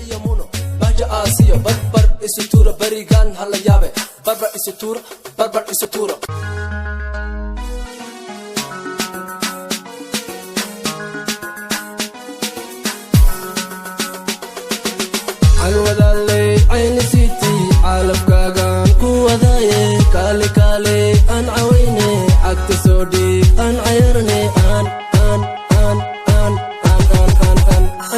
iyo muno baja asiyo barbar isu tuura barigan hala yaabe barbar isu tuura barbar isu tuura alwadalay ayni city alaf kagan ku wadaye kale kale an awayne agta soo dhig an ayarne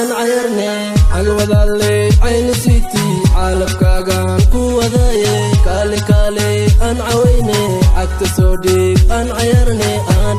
an ayarne alwadalay ayni city alaf kagan ku wadaye kale kale an awayne agta soo dhig an ayarne an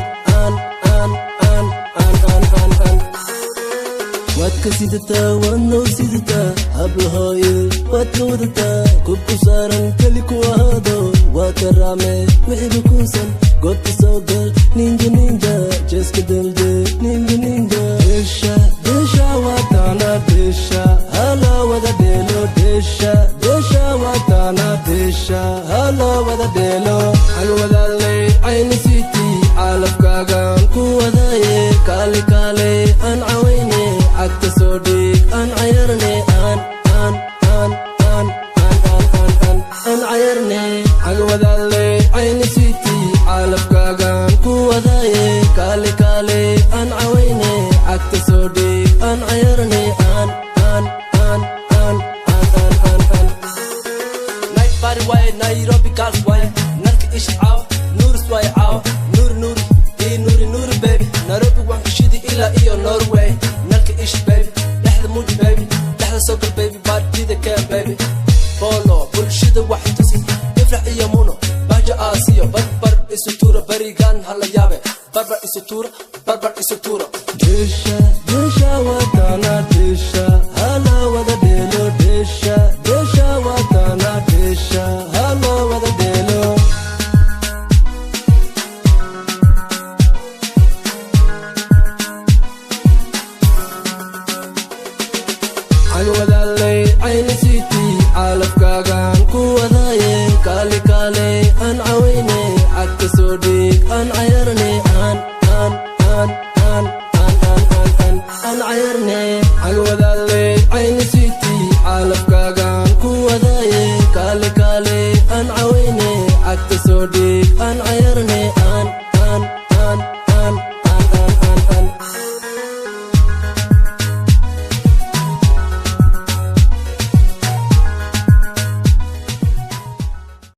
wadka sidata wadno sidata hablahoye wadka wadata kubku saaran kali ku ahaado waa karaame wixiba kunsan goobta soo gal ninja ninja jeeska dalde ninja desha watana desha hala wada delo desha watana desha hala wada delo alwadalay ayni city alafkaagan ku wadaye kale kale an awayne agta soo dhig an ayarne an ayarne alwadalay ayni city alafkaagan ku wadaye kale kale an awayne agta soo dhig an ayarne an night party way Nairobi girls way narka ish caaw nuurs way caaw nuuri baby Nairobi waan ka shidi ilaa iyo Norway narka ish baby dhexda mudi baby dhexda sokol baby baadida keen baby bolo bulshada waxay tusi ifrax iyo muno baja asiyo barbar isu tuura barigan hala yaabe barbar isu tuura desha watana desha hala wada delo desha watana desha hala wada delo alwadalay ayni city alafkaagan ku wadaye kale kale an awayne agta soo dhig an ayarne an ayarne alwadalay ayni city alafkaagan ku wadaye kale kale an awayne agta soo dhig an ayarne